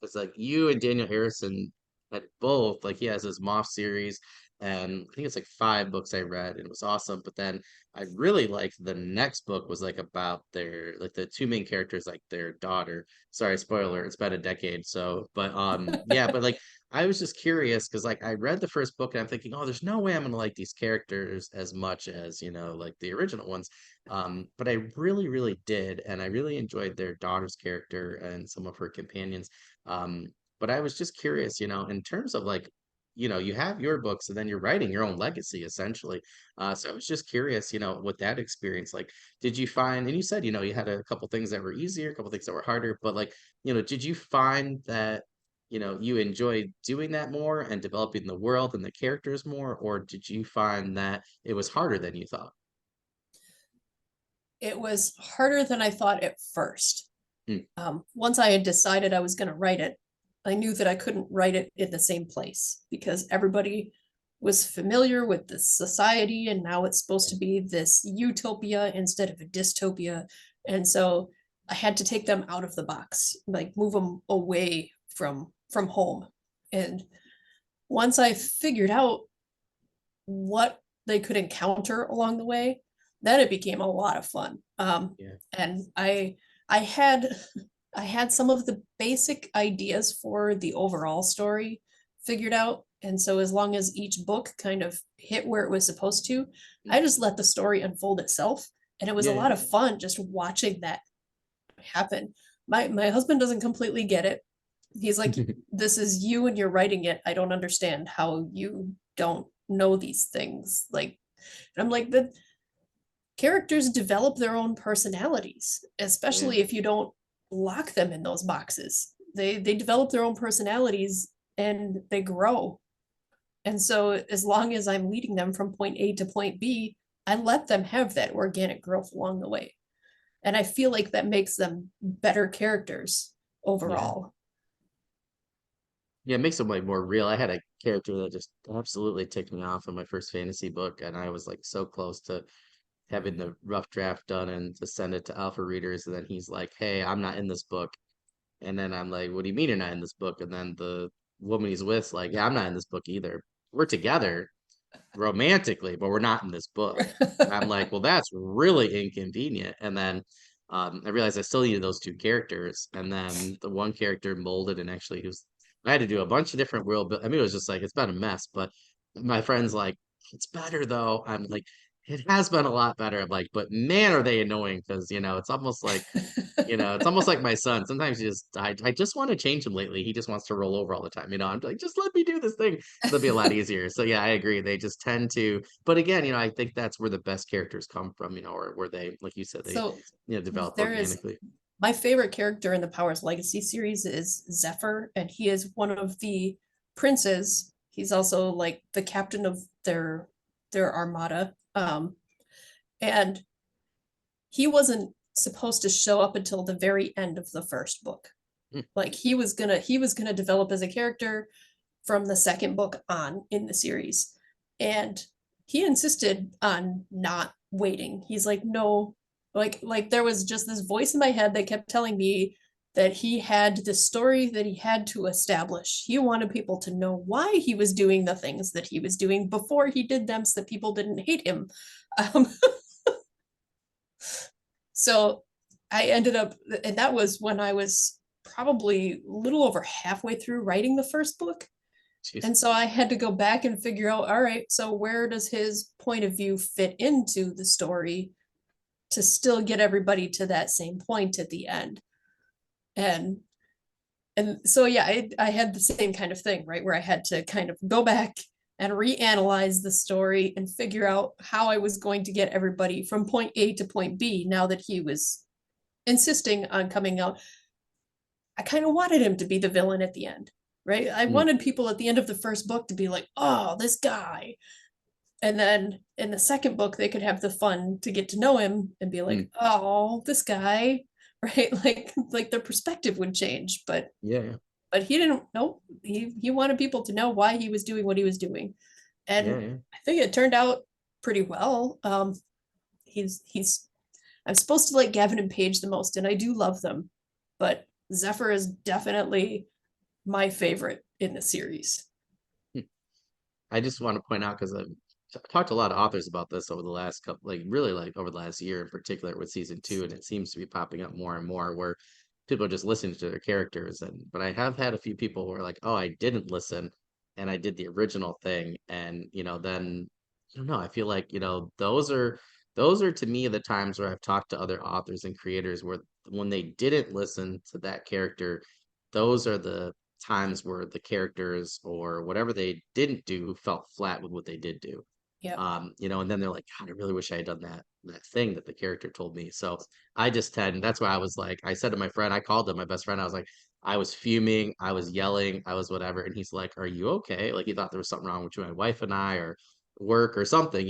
It's like you and Daniel Harrison had both, like he has his Moth series, and I think it's like 5 books I read, and it was awesome. But then I really liked the next book was like about their like the two main characters, like their daughter. Sorry, spoiler, it's been a decade. So, but yeah, but like I was just curious because like I read the first book and I'm thinking, oh, there's no way I'm gonna like these characters as much as, like the original ones. But I really, really did, and I really enjoyed their daughter's character and some of her companions. But I was just curious, in terms of like, you have your books and then you're writing your own legacy essentially. So I was just curious, with that experience, like, did you find, and you said, you had a couple things that were easier, a couple things that were harder, but like, did you find that, you enjoyed doing that more and developing the world and the characters more, or did you find that it was harder than you thought? It was harder than I thought at first. Mm, Once I had decided I was going to write it, I knew that I couldn't write it in the same place because everybody was familiar with the society, and now it's supposed to be this utopia instead of a dystopia. And so I had to take them out of the box, like move them away from home. And once I figured out what they could encounter along the way, then it became a lot of fun. yeah, And I had I had some of the basic ideas for the overall story figured out. And so as long as each book kind of hit where it was supposed to, mm, I just let the story unfold itself. And it was a yeah, lot of fun just watching that happen. My husband doesn't completely get it. He's like, yeah. this is you and you're writing it. I don't understand how you don't know these things. Like, and I'm like, the characters develop their own personalities, Yeah, especially if you don't lock them in those boxes. They develop their own personalities and they grow. And so as long as I'm leading them from point A to point B, I let them have that organic growth along the way. And I feel like that makes them better characters yeah. overall. Yeah, it makes them like more real. I had a character that just absolutely ticked me off in my first fantasy book, and I was like so close to having the rough draft done and to send it to alpha readers. And then he's like, "Hey, I'm not in this book." And then I'm like, "What do you mean you're not in this book?" And then the woman he's with's like, "Yeah, I'm not in this book either. We're together romantically, but we're not in this book." And I'm like, "Well, that's really inconvenient." And then I realized I still needed those two characters, and then the one character molded and actually he was. I had to do a bunch of different world. I mean, it was just like it's been a mess. But my friend's like, "It's better though." I'm like, "It has been a lot better." I'm like, "But man, are they annoying?" Because it's almost like it's almost like my son. Sometimes I just want to change him lately. He just wants to roll over all the time. I'm like, just let me do this thing. It'll be a lot easier. So yeah, I agree. They just tend to, but again, I think that's where the best characters come from, or where they, like you said, they, So develop there is organically. my favorite character in the Powers Legacy series is Zephyr, and he is one of the princes. He's also like the captain of their armada. And he wasn't supposed to show up until the very end of the first book. Mm, Like he was gonna develop as a character from the second book on in the series. And he insisted on not waiting. He's like, no, like there was just this voice in my head that kept telling me that he had the story that he had to establish. He wanted people to know why he was doing the things that he was doing before he did them so that people didn't hate him. Um, so I ended up, and that was when I was probably a little over halfway through writing the first book. jeez. And so I had to go back and figure out, all right, so where does his point of view fit into the story to still get everybody to that same point at the end? And and so yeah, I had the same kind of thing, right? Where I had to kind of go back and reanalyze the story and figure out how I was going to get everybody from point A to point B now that he was insisting on coming out. I kind of wanted him to be the villain at the end, right? I Mm, wanted people at the end of the first book to be like, oh, this guy. And then in the second book, they could have the fun to get to know him and be like, mm, oh, this guy, right? Like their perspective would change. But yeah, yeah. but he didn't know. He wanted people to know why he was doing what he was doing, Yeah, and yeah. I think it turned out pretty well. He's I'm supposed to like Gavin and Paige the most, and I do love them, but Zephyr is definitely my favorite in the series. I just want to point out because I've talked to a lot of authors about this over the last couple, like really like over the last year in particular with season two, and it seems to be popping up more and more where people are just listening to their characters. And but I have had a few people who are like, oh, I didn't listen, and I did the original thing, and then I don't know. I feel like those are to me the times where I've talked to other authors and creators where when they didn't listen to that character, those are the times where the characters or whatever they didn't do felt flat with what they did do. Yep. And then they're like, God, I really wish I had done that thing that the character told me. So I just had, and that's why I was like, I said to my friend, I called him my best friend, I was like, I was fuming, I was yelling, I was whatever. And he's like, are you okay? Like he thought there was something wrong with my wife and I or work or something,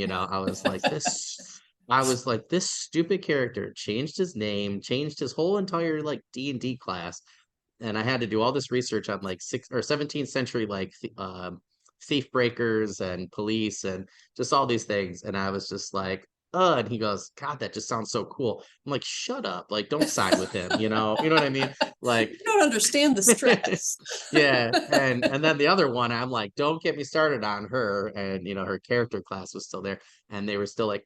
I was like, this stupid character changed his name, changed his whole entire like D&D class, and I had to do all this research on like 17th century like thief breakers and police and just all these things. And I was just like, and he goes, God, that just sounds so cool. I'm like, shut up, like don't side with him, you know what I mean? Like You don't understand the stress. yeah, and then the other one, I'm like, don't get me started on her. And her character class was still there, and they were still like,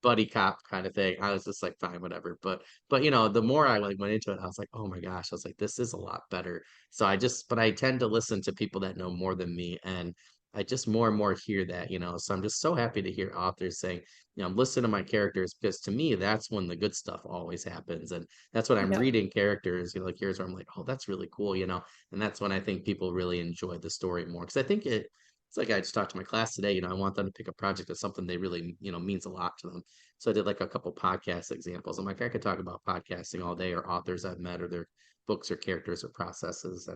buddy cop kind of thing. I was just like, fine, whatever. But the more I like went into it, I was like, oh my gosh, I was like, this is a lot better. So but I tend to listen to people that know more than me, and I just more and more hear that. So I'm just so happy to hear authors saying, listen to my characters, because to me, that's when the good stuff always happens. And that's when I'm Yep. reading characters, like yours, where I'm like, oh, that's really cool, and that's when I think people really enjoy the story more. Because I think it's like I just talked to my class today, I want them to pick a project of something they really, means a lot to them. So I did like a couple podcast examples. I'm like, I could talk about podcasting all day or authors I've met or their books or characters or processes.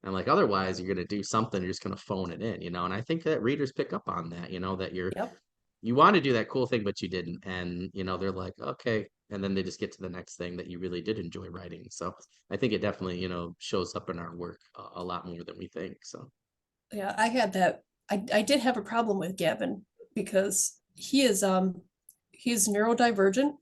And like, otherwise, you're going to do something, you're just going to phone it in, and I think that readers pick up on that, that Yep. you want to do that cool thing, but you didn't. And, they're like, okay. And then they just get to the next thing that you really did enjoy writing. So I think it definitely, shows up in our work a lot more than we think. So, Yeah, I had that. I did have a problem with Gavin because he's neurodivergent.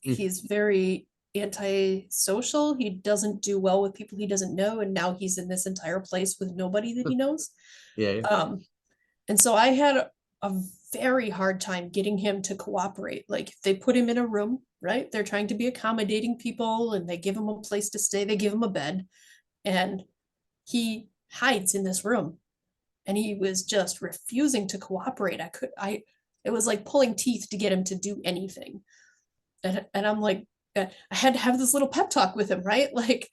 mm, He's very antisocial. He doesn't do well with people he doesn't know, and now he's in this entire place with nobody that he knows. yeah, yeah, Um, and so I had a very hard time getting him to cooperate. Like they put him in a room, right? They're trying to be accommodating people and they give him a place to stay, they give him a bed, and he hides in this room and he was just refusing to cooperate. It was like pulling teeth to get him to do anything. And I'm like, I had to have this little pep talk with him, right? Like,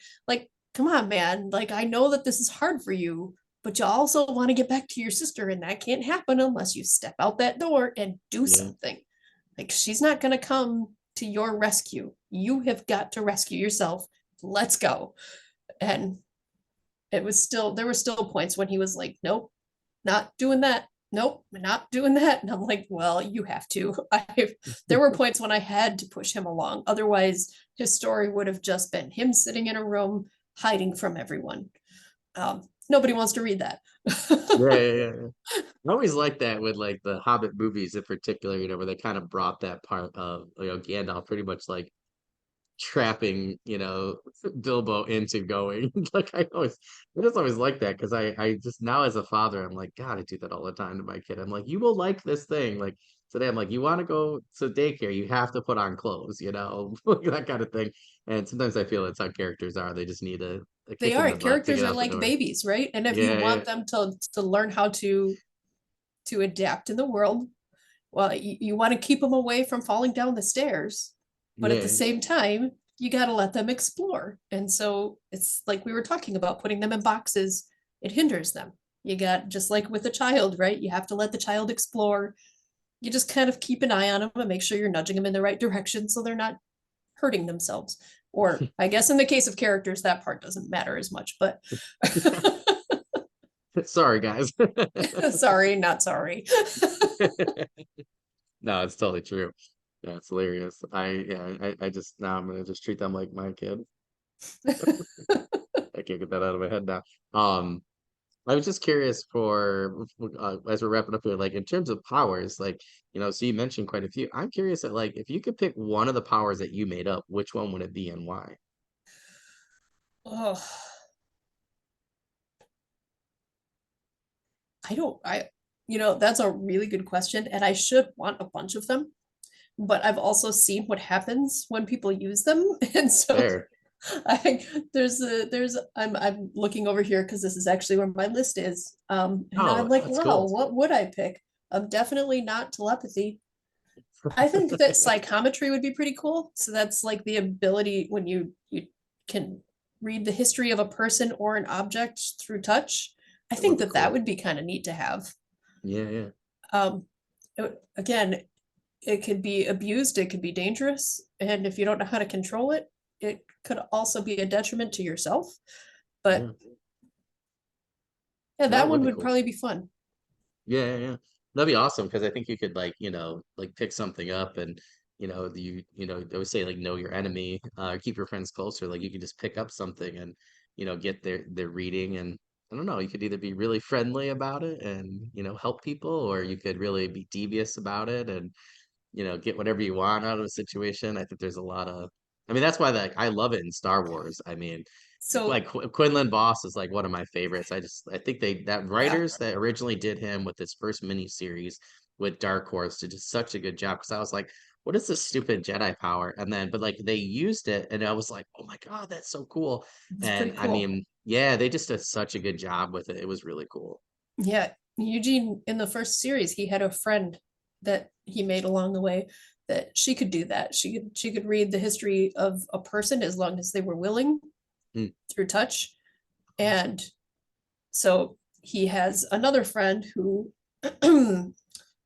come on, man. Like, I know that this is hard for you, but you also want to get back to your sister, and that can't happen unless you step out that door and do yeah. something. Like, she's not going to come to your rescue. You have got to rescue yourself. Let's go. And there were still points when he was like, nope, not doing that. Nope, not doing that. And I'm like, well, you have to. There were points when I had to push him along. Otherwise, his story would have just been him sitting in a room hiding from everyone. Nobody wants to read that. Yeah, yeah, yeah, yeah. I always like that with like the Hobbit movies in particular, where they kind of brought that part of Gandalf pretty much like trapping, Bilbo into going. Like I just always like that because I just now as a father, I'm like, God, I do that all the time to my kid. I'm like, you will like this thing. Like today, I'm like, you want to go to daycare, you have to put on clothes, like that kind of thing. And sometimes I feel that's how characters are. They just need a They kick in are the butt to characters get are out the like door. babies, right? And if you Yeah, yeah, want them to learn how to adapt in the world, well, you want to keep them away from falling down the stairs, but at the yeah. same time, you got to let them explore. And so it's like we were talking about putting them in boxes, it hinders them. You got just like with a child, right? You have to let the child explore. You just kind of keep an eye on them and make sure you're nudging them in the right direction so they're not hurting themselves. Or I guess in the case of characters, that part doesn't matter as much, but Sorry, guys. sorry, not sorry. No, it's totally true. Yeah, it's hilarious. I just now I'm gonna just treat them like my kid. can't get that out of my head now. Um, I was just curious for as we're wrapping up here, like in terms of powers, like so you mentioned quite a few. I'm curious that like if you could pick one of the powers that you made up, which one would it be and why? Oh, I don't, I, that's a really good question. And I should want a bunch of them, but I've also seen what happens when people use them. And so Fair. I'm looking over here because this is actually where my list is. And I'm Oh, like, that's wow, cool. what would I pick? Definitely not telepathy. I think that psychometry would be pretty cool. So that's like the ability when you can read the history of a person or an object through touch. I That would think be that that cool. would be kind of neat to have. Yeah, yeah. Um, Again, it could be abused, it could be dangerous, and if you don't know how to control it, it could also be a detriment to yourself. But Yeah. yeah, No, that that would one be would cool. probably be fun. Yeah, yeah, yeah. That'd be awesome because I think you could like, like pick something up and they always say like know your enemy, keep your friends closer. Like you can just pick up something and, get their reading and I don't know, you could either be really friendly about it and, help people, or you could really be devious about it and get whatever you want out of a situation. I think there's a lot of, I mean, that's why like I love it in Star Wars. I mean, So like Quinlan Voss is like one of my favorites. I think that yeah. writers that originally did him with his first mini series with Dark Horse did just such a good job because I was like, what is this stupid Jedi power? And then, but like they used it, and I was like, oh my God, that's so cool. It's pretty And I cool. mean, yeah, they just did such a good job with it. It was really cool. Yeah, Eugene in the first series, he had a friend that he made along the way that she could do that. She could read the history of a person as long as they were willing Mm, through touch. awesome. And so he has another friend who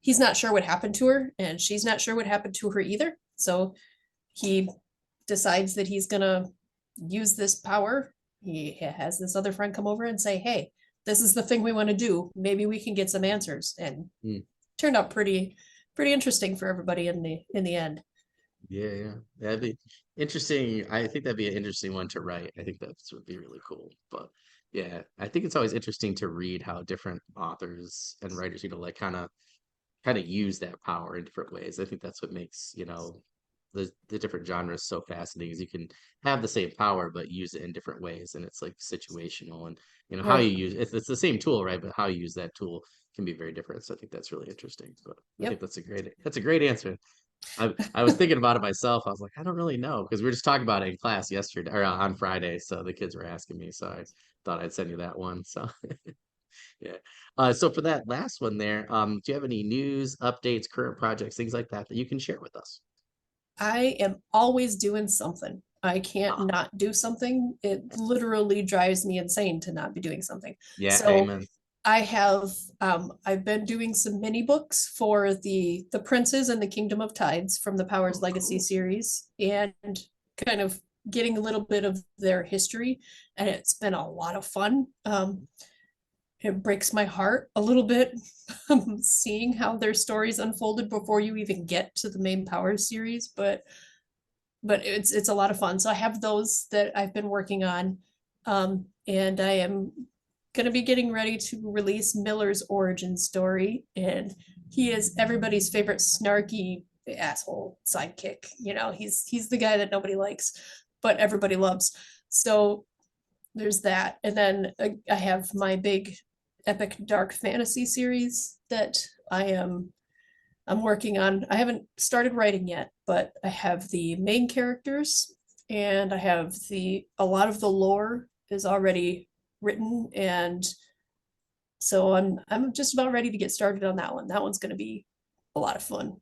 he's not sure what happened to her, and she's not sure what happened to her either. So he decides that he's gonna use this power. He has this other friend come over and say, "Hey, this is the thing we want to do. Maybe we can get some answers." And Mm. turned out pretty interesting for everybody in the end. Yeah, yeah. That'd be interesting. I think that'd be an interesting one to write. I think that would be really cool. But yeah, I think it's always interesting to read how different authors and writers, like kind of use that power in different ways. I think that's what makes, the different genres so fascinating is you can have the same power but use it in different ways and it's like situational and how you Right. use it's the same tool, right? But how you use that tool can be very different. So I think that's really interesting. But I think Yep. that's a great answer. I was thinking about it myself. I was like, I don't really know because we were just talking about it in class yesterday or on Friday. So the kids were asking me, so I thought I'd send you that one. So yeah. So for that last one there, do you have any news, updates, current projects, things like that that you can share with us? I am always doing something. I can't Ah, not do something. It literally drives me insane to not be doing something. yeah, So amen. I've been doing some mini books for the princes and the Kingdom of Tides from the Powers Oh, Legacy cool. series and kind of getting a little bit of their history, and it's been a lot of fun. It breaks my heart a little bit seeing how their stories unfolded before you even get to the main Powers series, but it's a lot of fun. So I have those that I've been working on, and I am going to be getting ready to release Miller's origin story, and he is everybody's favorite snarky asshole sidekick. He's the guy that nobody likes, but everybody loves. So there's that, and then I have my big epic dark fantasy series that I'm working on. I haven't started writing yet, but I have the main characters and I have the a lot of the lore is already written, and so I'm just about ready to get started on that one. That one's going to be a lot of fun.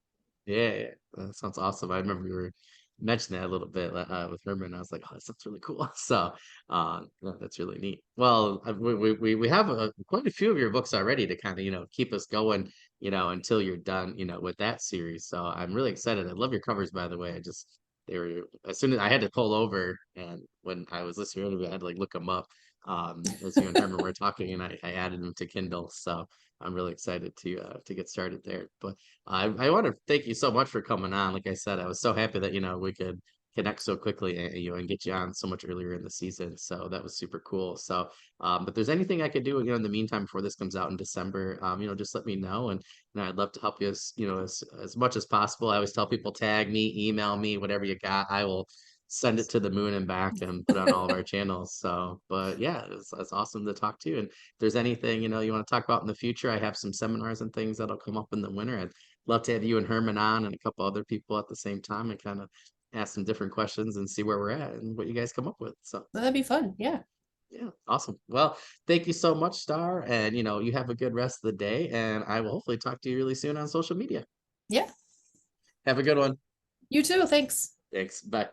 Yeah, yeah, that sounds awesome. I remember you were mentioning that a little bit with Herman. I was like, oh, that sounds really cool. So, yeah, that's really neat. Well, we have quite a few of your books already to kind of keep us going until you're done with that series. So I'm really excited. I love your covers, by the way. They were as soon as I had to pull over and when I was listening to your interview, I had to like look them up. As you and Herman were talking, and I added them to Kindle. So I'm really excited to get started there. But I want to thank you so much for coming on. Like I said, I was so happy that we could connect so quickly and, and get you on so much earlier in the season. So that was super cool. So, but there's anything I could do, in the meantime before this comes out in December, just let me know, and I'd love to help you as much as possible. I always tell people, tag me, email me, whatever you got. I will send it to the moon and back and put it on all of our channels. So, but yeah, it's awesome to talk to you. And if there's anything, you want to talk about in the future, I have some seminars and things that'll come up in the winter. I'd love to have you and Herman on and a couple other people at the same time and kind of ask some different questions and see where we're at and what you guys come up with. So That'd be fun. Yeah. yeah, awesome. Well, thank you so much, Star. And you have a good rest of the day. And I will hopefully talk to you really soon on social media. Yeah. Have a good one. You too. Thanks. Thanks. Bye.